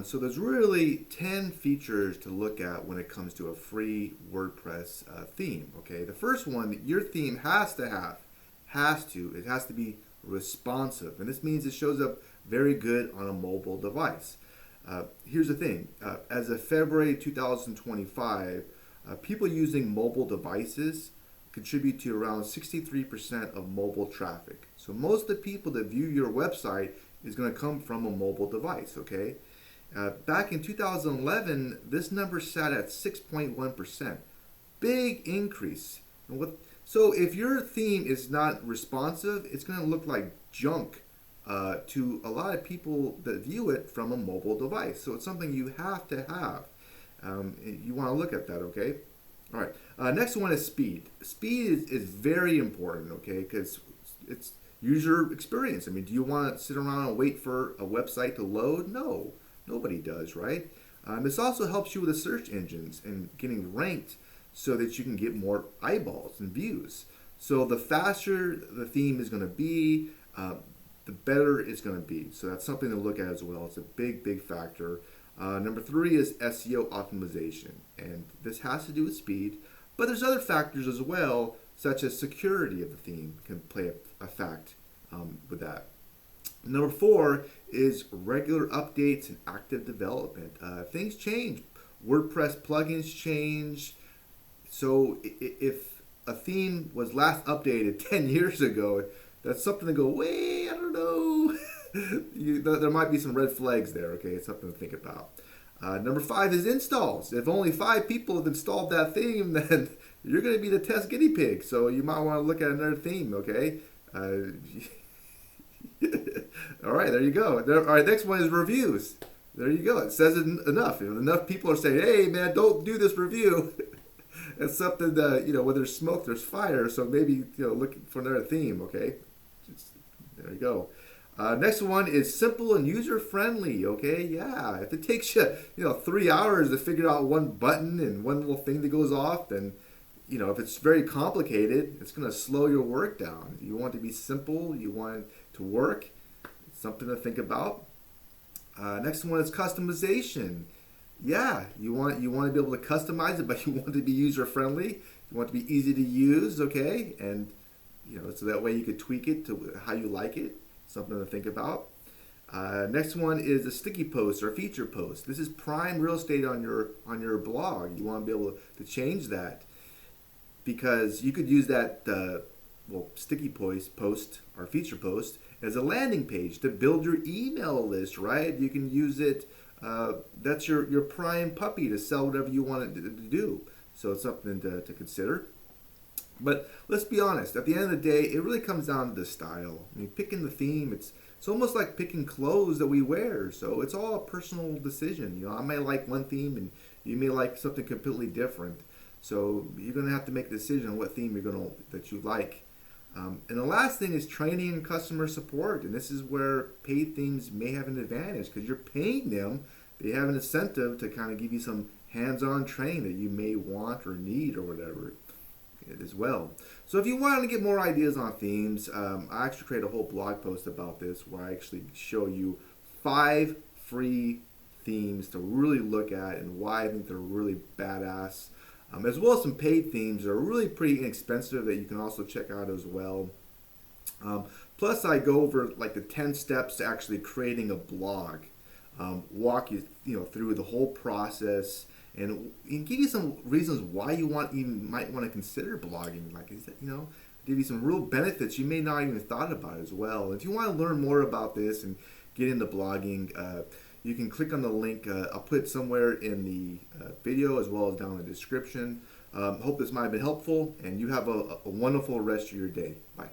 So there's really 10 features to look at when it comes to a free WordPress theme. Okay, the first one that your theme it has to be responsive, and this means it shows up very good on a mobile device. Here's the thing: as of February 2025, people using mobile devices contribute to around 63% of mobile traffic. So most of the people that view your website is going to come from a mobile device. Okay. Back in 2011, this number sat at 6.1%. Big increase. So if your theme is not responsive, it's going to look like junk to a lot of people that view it from a mobile device. So it's something you have to have. You want to look at that, okay? All right. Next one is speed. Speed is very important, okay, because it's user experience. I mean, do you want to sit around and wait for a website to load? No. Nobody does, right? This also helps you with the search engines and getting ranked so that you can get more eyeballs and views. So the faster the theme is going to be, the better it's going to be. So that's something to look at as well. It's a big, big factor. Number 3 is SEO optimization. And this has to do with speed, but there's other factors as well, such as security of the theme can play a fact with that. Number 4 is regular updates and active development. Things change. WordPress plugins change. So if a theme was last updated 10 years ago, that's something to go, wait, I don't know. There might be some red flags there, okay? It's something to think about. Number 5 is installs. If only 5 people have installed that theme, then you're going to be the test guinea pig. So you might want to look at another theme, okay? All right, there you go. All right, next one is reviews. There you go. It says it enough. If enough people are saying, "Hey, man, don't do this review," it's something that where there's smoke, there's fire. So maybe look for another theme. Okay, there you go. Next one is simple and user friendly. Okay, yeah. If it takes you 3 hours to figure out one button and one little thing that goes off, then if it's very complicated, it's going to slow your work down. You want it to be simple. You want it to work. It's something to think about. Next one is customization. Yeah, you want to be able to customize it, but you want it to be user friendly. You want it to be easy to use, okay? And so that way you could tweak it to how you like it. Something to think about. Next one is a sticky post or feature post. This is prime real estate on your blog. You want to be able to change that, because you could use that sticky post or feature post as a landing page to build your email list, right? You can use it. That's your prime puppy to sell whatever you want it to do. So it's something to consider. But let's be honest, at the end of the day, it really comes down to the style. I mean, picking the theme, it's almost like picking clothes that we wear. So it's all a personal decision. I may like one theme and you may like something completely different. So you're going to have to make a decision on what theme that you like. And the last thing is training and customer support. And this is where paid themes may have an advantage, because you're paying them. They have an incentive to kind of give you some hands-on training that you may want or need or whatever as well. So if you want to get more ideas on themes, I actually create a whole blog post about this where I actually show you 5 free themes to really look at and why I think they're really badass, as well as some paid themes that are really pretty inexpensive that you can also check out as well. Plus I go over like the 10 steps to actually creating a blog, walk you through the whole process, and give you some reasons why you might want to consider blogging. Like, give you some real benefits you may not even thought about as well. If you want to learn more about this and get into blogging, you can click on the link. I'll put it somewhere in the video as well as down in the description. Hope this might have been helpful, and you have a wonderful rest of your day. Bye.